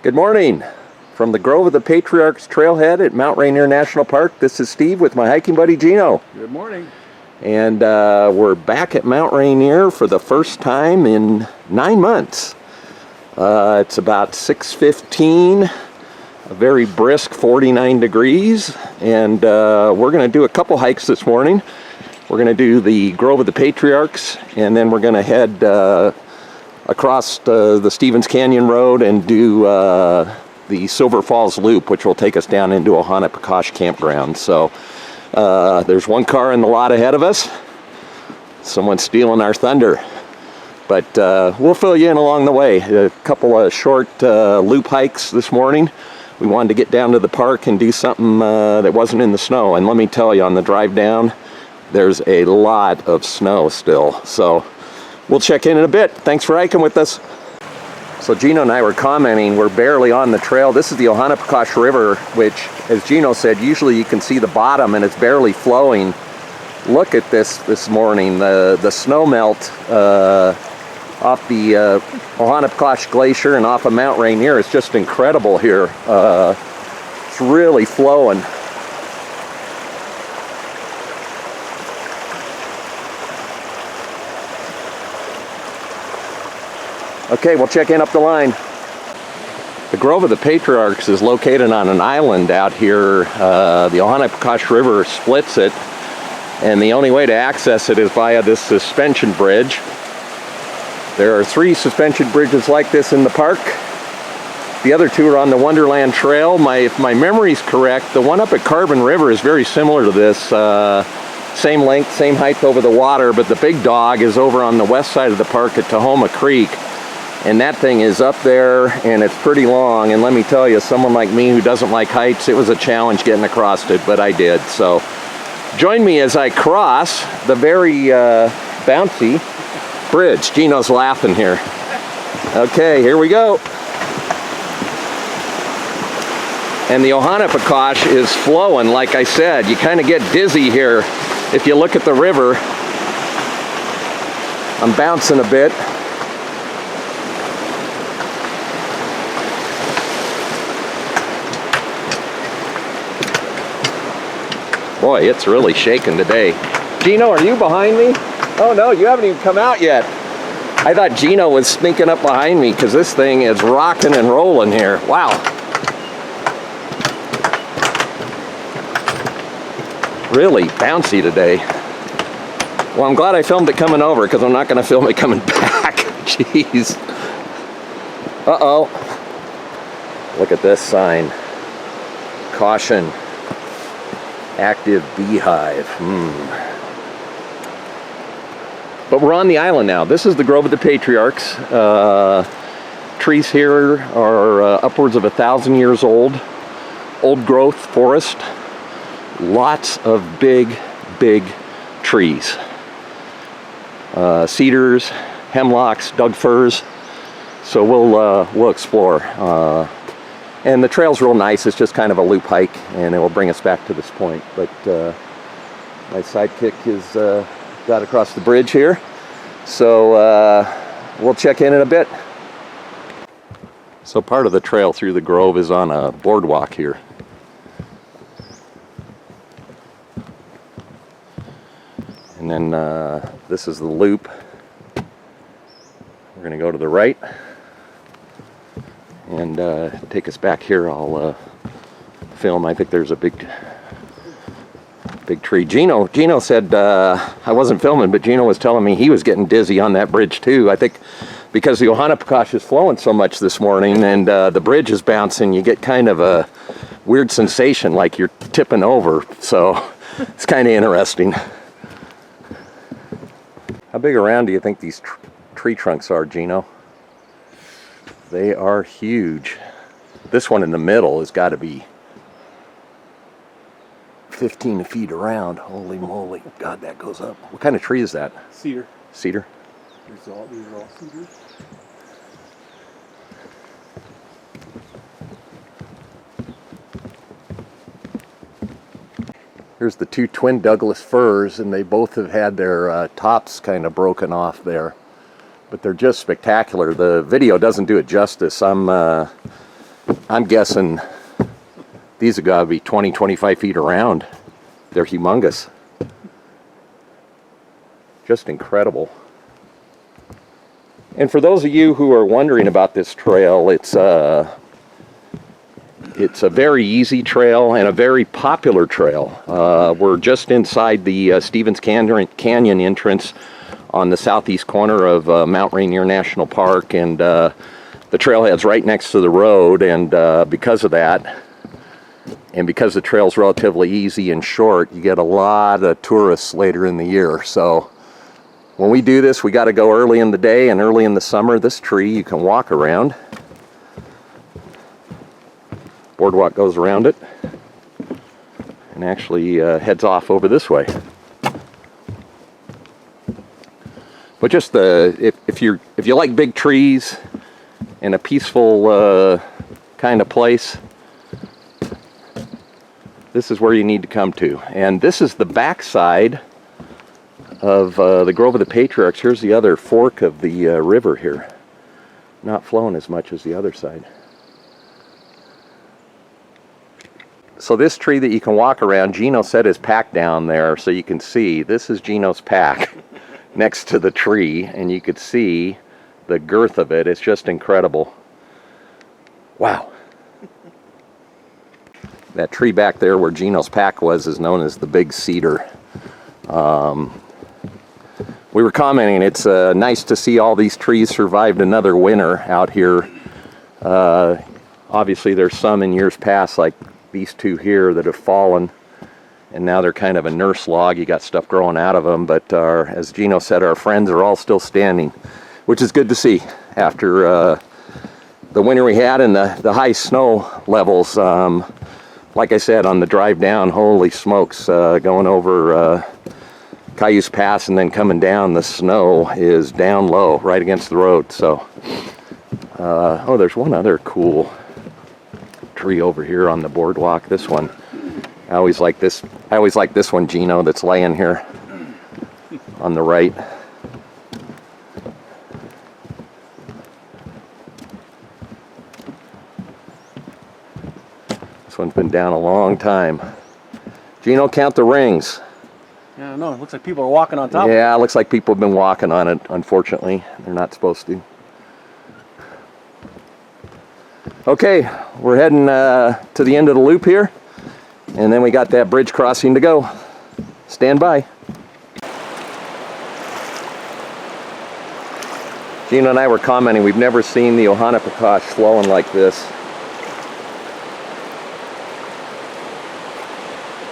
Good morning from the Grove of the Patriarchs trailhead at Mount Rainier National Park. This is Steve with my hiking buddy Gino. Good morning. And we're back at Mount Rainier for the first time in 9 months. It's about 6:15, a very brisk 49 degrees, and we're going to do a couple hikes this morning. We're going to do the Grove of the Patriarchs, and then we're going to head across the Stevens Canyon Road and do the Silver Falls Loop, which will take us down into Ohana Pakash campground. So there's one car in the lot ahead of us. Someone's stealing our thunder. But we'll fill you in along the way. A couple of short loop hikes this morning. We wanted to get down to the park and do something that wasn't in the snow. And let me tell you, on the drive down, there's a lot of snow still. So we'll check in a bit. Thanks for hiking with us. So Gino and I were commenting, we're barely on the trail. This is the Ohana Pakash River, which, as Gino said, usually you can see the bottom and it's barely flowing. Look at this morning. The snow melt off the Ohana Pakash Glacier and off of Mount Rainier is just incredible here. It's really flowing. Okay, we'll check in up the line. The Grove of the Patriarchs is located on an island out here. The Ohana Pakash River splits it, and the only way to access it is via this suspension bridge. There are 3 suspension bridges like this in the park. The other 2 are on the Wonderland Trail. If my memory's correct, the one up at Carbon River is very similar to this. Same length, same height over the water, but the big dog is over on the west side of the park at Tahoma Creek. And that thing is up there, and it's pretty long. And let me tell you, someone like me who doesn't like heights, it was a challenge getting across it, but I did. So join me as I cross the very bouncy bridge. Gino's laughing here. Okay, here we go. And the Ohana Pakash is flowing, like I said. You kind of get dizzy here if you look at the river. I'm bouncing a bit. Boy, it's really shaking today. Gino, are you behind me? Oh no, you haven't even come out yet. I thought Gino was sneaking up behind me because this thing is rocking and rolling here. Wow. Really bouncy today. Well, I'm glad I filmed it coming over because I'm not going to film it coming back. Jeez. Uh-oh. Look at this sign. Caution. Active beehive. But we're on the island now. This is the Grove of the Patriarchs. Trees here are upwards of 1,000 years old. Old growth forest. Lots of big trees. Cedars, hemlocks, Doug firs. So we'll explore. And the trail's real nice. It's just kind of a loop hike, and it will bring us back to this point. But my sidekick has got across the bridge here. So we'll check in a bit. So part of the trail through the Grove is on a boardwalk here. And then this is the loop. We're going to go to the right. And take us back here. I'll film. I think there's a big tree. Gino said I wasn't filming, but Gino was telling me he was getting dizzy on that bridge too. I think because the Ohana Pakash is flowing so much this morning and the bridge is bouncing, you get kind of a weird sensation like you're tipping over. So it's kind of interesting. How big around do you think these tree trunks are, Gino? They are huge. This one in the middle has got to be 15 feet around. Holy moly. God, that goes up. What kind of tree is that? Cedar. Cedar? These are all cedars. Here's the 2 twin Douglas firs, and they both have had their tops kind of broken off there. But they're just spectacular. The video doesn't do it justice. I'm I'm guessing these have got to be 20, 25 feet around. They're humongous. Just incredible. And for those of you who are wondering about this trail, it's a very easy trail and a very popular trail. We're just inside the Stevens Canyon entrance on the southeast corner of Mount Rainier National Park, and the trailhead's right next to the road, and because of that, and because the trail's relatively easy and short, you get a lot of tourists later in the year. So when we do this, we got to go early in the day and early in the summer. This tree you can walk around. Boardwalk goes around it and actually heads off over this way. But just if you like big trees and a peaceful kind of place, this is where you need to come to. And this is the backside of the Grove of the Patriarchs. Here's the other fork of the river here. Not flowing as much as the other side. So this tree that you can walk around, Gino set his pack down there so you can see. This is Gino's pack next to the tree, and you could see the girth of it. It's just incredible. Wow. That tree back there where Gino's pack was is known as the Big Cedar. We were commenting, it's nice to see all these trees survived another winter out here. Obviously there's some in years past, like these two here, that have fallen, and now they're kind of a nurse log. You got stuff growing out of them, but as Gino said, our friends are all still standing, which is good to see after the winter we had and the high snow levels. Like I said, on the drive down, holy smokes, going over Cayuse Pass and then coming down, the snow is down low, right against the road. So, oh, there's one other cool tree over here on the boardwalk. This one, I always like this one, Gino, that's laying here on the right. This one's been down a long time. Gino, count the rings. Yeah, I don't know. It looks like people are walking on top. Yeah, it looks like people have been walking on it, unfortunately. They're not supposed to. Okay, we're heading to the end of the loop here, and then we got that bridge crossing to go. Stand by. Gino and I were commenting, we've never seen the Ohanapecosh flowing like this.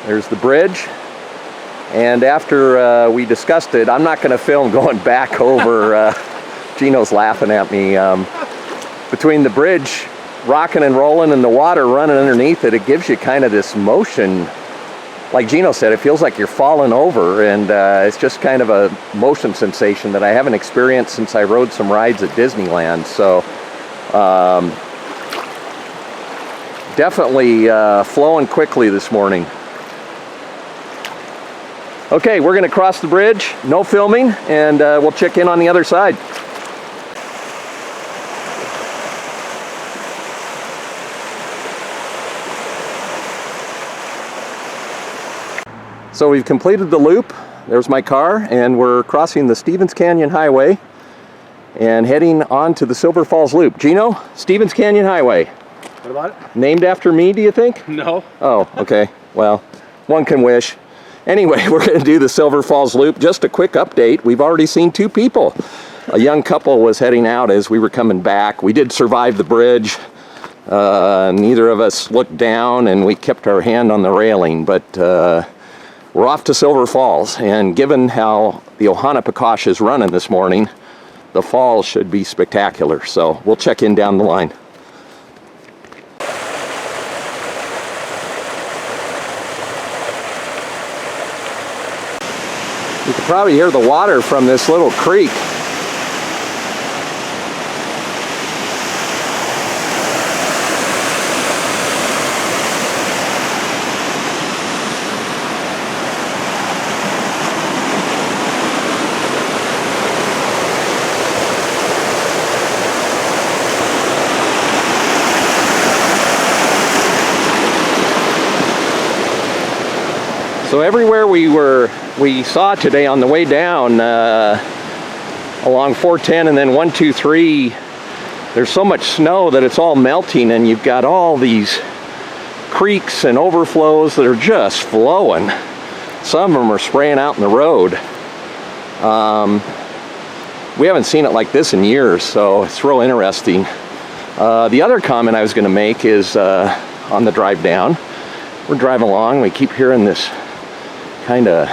There's the bridge, and after we discussed it, I'm not going to film going back over. Gino's laughing at me. Between the bridge rocking and rolling and the water running underneath it, it gives you kind of this motion. Like Gino said, it feels like you're falling over, and it's just kind of a motion sensation that I haven't experienced since I rode some rides at Disneyland. So definitely flowing quickly this morning. Okay, we're going to cross the bridge, no filming, and we'll check in on the other side. So we've completed the loop. There's my car, and we're crossing the Stevens Canyon Highway and heading on to the Silver Falls Loop. Gino, Stevens Canyon Highway. What about it? Named after me, do you think? No. Oh, okay. Well, one can wish. Anyway, we're going to do the Silver Falls Loop. Just a quick update. We've already seen two people. A young couple was heading out as we were coming back. We did survive the bridge. Neither of us looked down, and we kept our hand on the railing, but we're off to Silver Falls, and given how the Ohanapecosh is running this morning, the falls should be spectacular. So we'll check in down the line. You can probably hear the water from this little creek. So everywhere we saw today on the way down along 410 and then 123, there's so much snow that it's all melting, and you've got all these creeks and overflows that are just flowing. Some of them are spraying out in the road. We haven't seen it like this in years, so it's real interesting. The other comment I was going to make is on the drive down. We're driving along, we keep hearing this kind of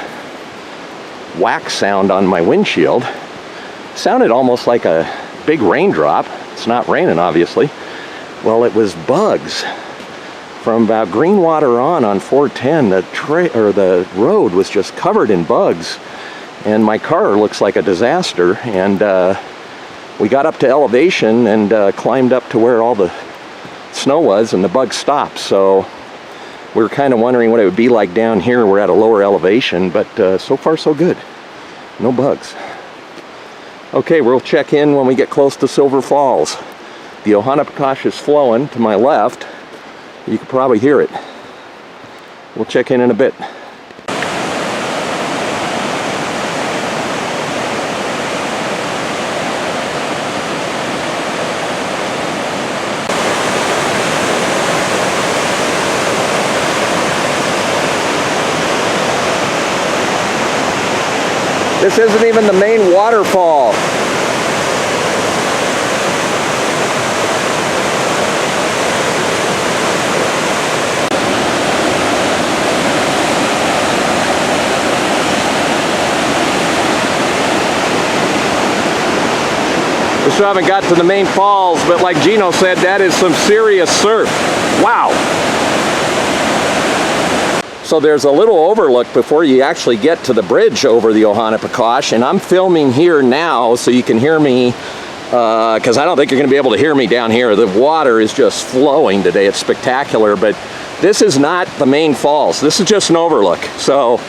whack sound on my windshield. It sounded almost like a big raindrop. It's not raining, obviously. Well, it was bugs. From about Greenwater on 410, the road was just covered in bugs, and my car looks like a disaster. And we got up to elevation and climbed up to where all the snow was, and the bugs stopped. So we were kind of wondering what it would be like down here. We're at a lower elevation, but so far so good. No bugs. Okay, we'll check in when we get close to Silver Falls. The Ohanapikosh is flowing to my left. You can probably hear it. We'll check in a bit. This isn't even the main waterfall. We still haven't got to the main falls, but like Gino said, that is some serious surf. Wow. So there's a little overlook before you actually get to the bridge over the Ohanapikosh, and I'm filming here now so you can hear me, because I don't think you're going to be able to hear me down here. The water is just flowing today. It's spectacular, but this is not the main falls. This is just an overlook. So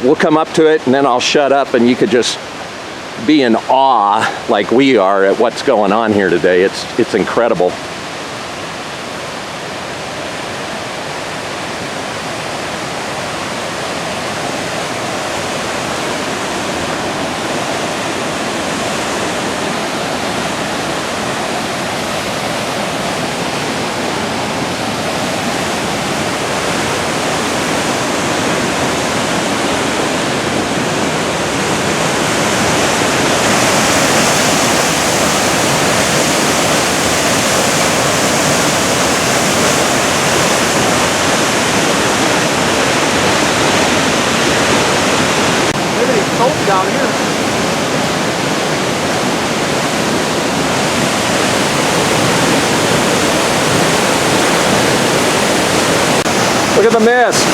we'll come up to it, and then I'll shut up, and you could just be in awe like we are at what's going on here today. It's incredible. Down here. Look at the mist.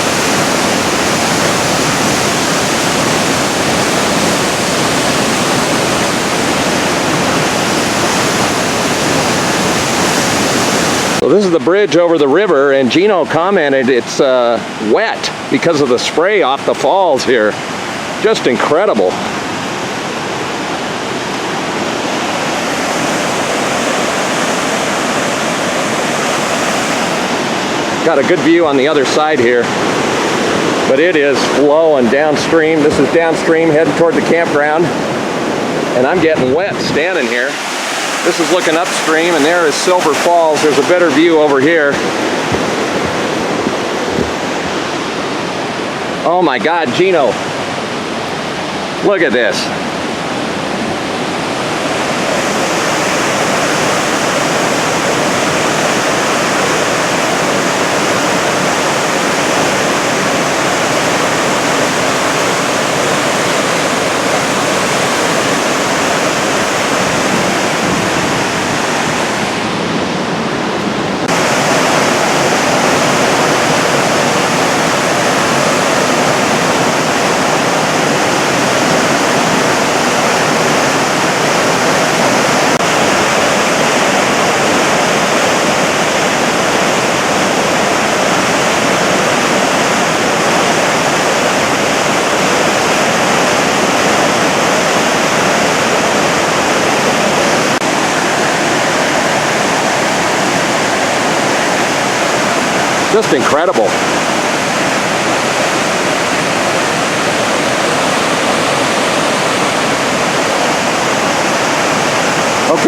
So this is the bridge over the river, and Gino commented it's wet because of the spray off the falls here. Just incredible. Got a good view on the other side here, but it is flowing downstream. This is downstream heading toward the campground, and I'm getting wet standing here. This is looking upstream, and there is Silver Falls. There's a better view over here. Oh my God, Gino. Look at this. Just incredible.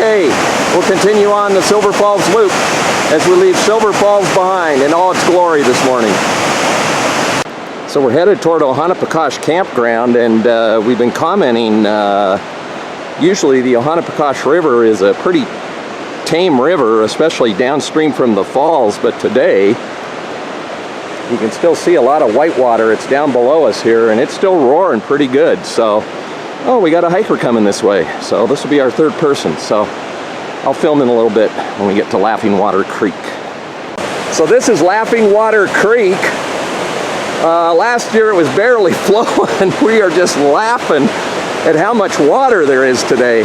Okay, we'll continue on the Silver Falls Loop as we leave Silver Falls behind in all its glory this morning. So we're headed toward Ohanapikosh Campground, and we've been commenting, usually the Ohanapikosh River is a pretty tame river, especially downstream from the falls, but today you can still see a lot of whitewater. It's down below us here, and it's still roaring pretty good. So, oh, we got a hiker coming this way. So this will be our third person. So I'll film in a little bit when we get to Laughing Water Creek. So this is Laughing Water Creek. Last year it was barely flowing. We are just laughing at how much water there is today.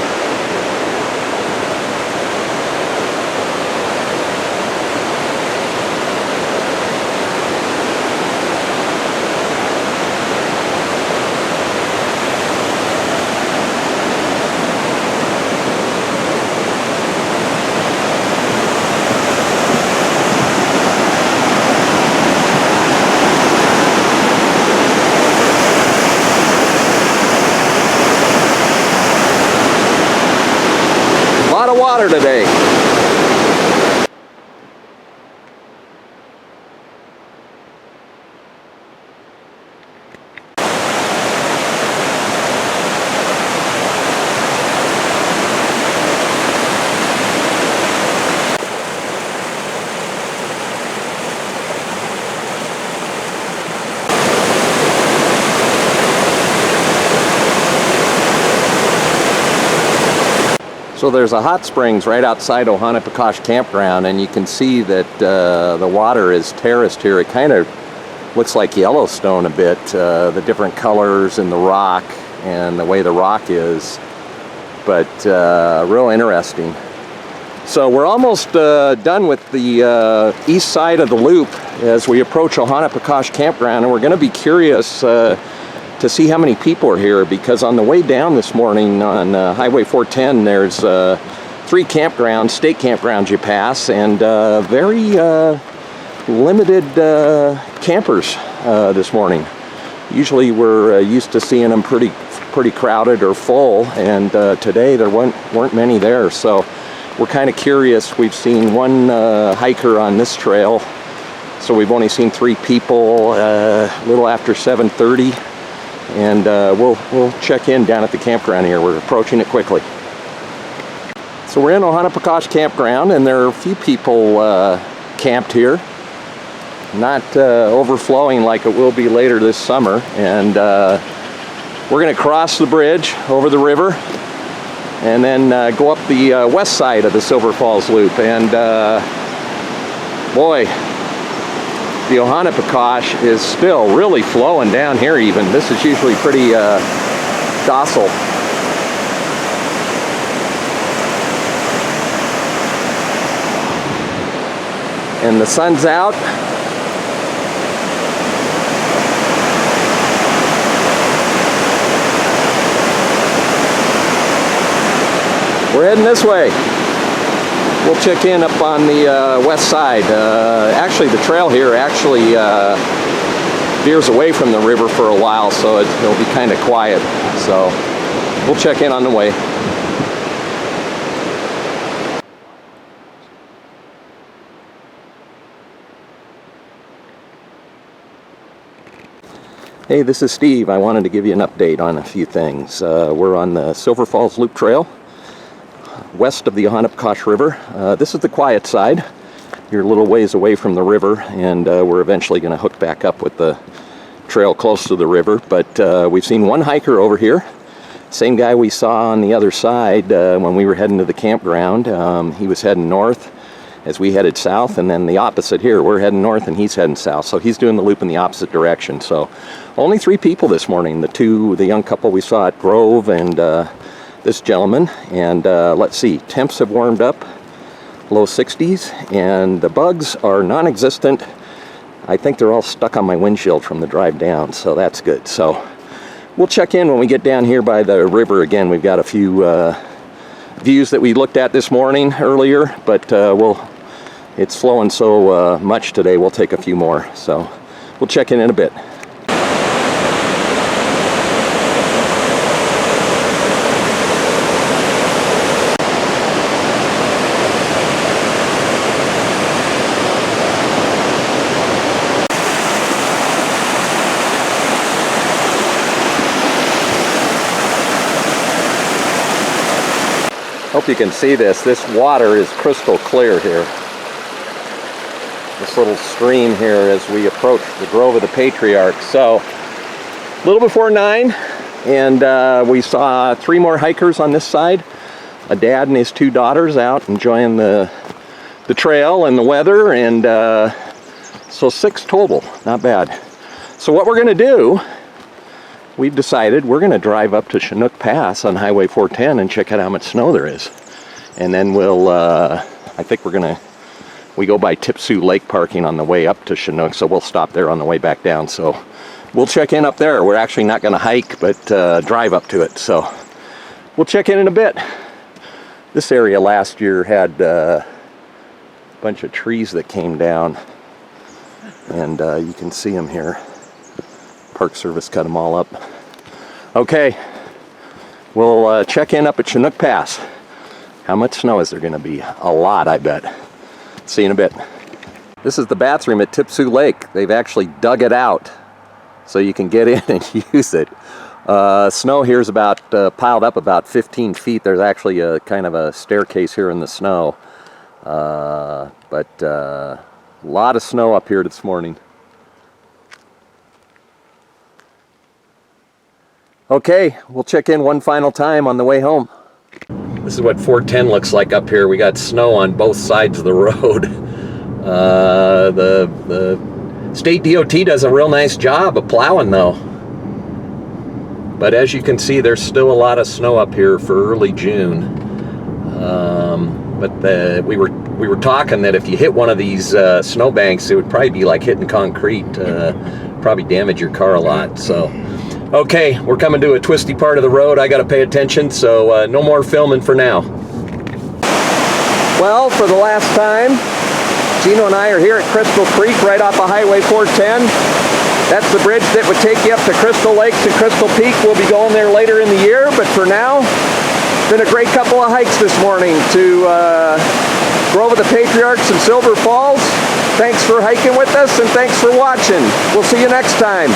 A lot of water today. So there's a hot springs right outside Ohanapikosh Campground, and you can see that the water is terraced here. It kind of looks like Yellowstone a bit, the different colors in the rock and the way the rock is, but real interesting. So we're almost done with the east side of the loop as we approach Ohanapikosh Campground, and we're going to be curious to see how many people are here, because on the way down this morning on Highway 410 there's 3 campgrounds, state campgrounds you pass, and very limited campers this morning. Usually we're used to seeing them pretty crowded or full, and today there weren't many there. So we're kind of curious. We've seen one hiker on this trail, so we've only seen 3 people a little after 7:30. And we'll check in down at the campground here. We're approaching it quickly. So we're in Ohanapikosh Campground, and there are a few people camped here. Not overflowing like it will be later this summer. And we're going to cross the bridge over the river and then go up the west side of the Silver Falls Loop. And boy, the Ohanapikosh is still really flowing down here even. This is usually pretty docile. And the sun's out. We're heading this way. We'll check in up on the west side. Actually, the trail here actually veers away from the river for a while, so it'll be kind of quiet. So we'll check in on the way. Hey, this is Steve. I wanted to give you an update on a few things. We're on the Silver Falls Loop Trail, west of the Ohanapikosh River. This is the quiet side. You're a little ways away from the river, and we're eventually going to hook back up with the trail close to the river. But we've seen one hiker over here. Same guy we saw on the other side when we were heading to the campground. He was heading north as we headed south, and then the opposite here. We're heading north and he's heading south. So he's doing the loop in the opposite direction. So only 3 people this morning. The young couple we saw at Grove, and this gentleman. And let's see, temps have warmed up, low 60s, and the bugs are non-existent. I think they're all stuck on my windshield from the drive down, so that's good. So we'll check in when we get down here by the river again. We've got a few views that we looked at this morning earlier, but it's flowing so much today, we'll take a few more. So we'll check in a bit. Hope you can see this. This water is crystal clear here. This little stream here as we approach the Grove of the Patriarchs. So, a little before 9, and we saw 3 more hikers on this side. A dad and his 2 daughters out enjoying the trail and the weather, and so 6 total, not bad. So what we're going to do, we've decided we're going to drive up to Chinook Pass on Highway 410 and check out how much snow there is. And then we'll, I think we go by Tipsoo Lake parking on the way up to Chinook, so we'll stop there on the way back down. So we'll check in up there. We're actually not going to hike, but drive up to it. So we'll check in a bit. This area last year had a bunch of trees that came down, and you can see them here. Park Service cut them all up. Okay, we'll check in up at Chinook Pass. How much snow is there going to be? A lot, I bet. See you in a bit. This is the bathroom at Tipsoo Lake. They've actually dug it out so you can get in and use it. Snow here is about piled up about 15 feet. There's actually a kind of a staircase here in the snow. But a lot of snow up here this morning. Okay, we'll check in one final time on the way home. This is what 410 looks like up here. We got snow on both sides of the road. The state DOT does a real nice job of plowing though. But as you can see, there's still a lot of snow up here for early June. But we were talking that if you hit one of these snowbanks, it would probably be like hitting concrete. Probably damage your car a lot. So, okay, we're coming to a twisty part of the road. I got to pay attention. So no more filming for now. Well, for the last time, Gino and I are here at Crystal Creek, right off of Highway 410. That's the bridge that would take you up to Crystal Lakes and Crystal Peak. We'll be going there later in the year, but for now, it's been a great couple of hikes this morning to Grove of the Patriarchs and Silver Falls. Thanks for hiking with us, and thanks for watching. We'll see you next time.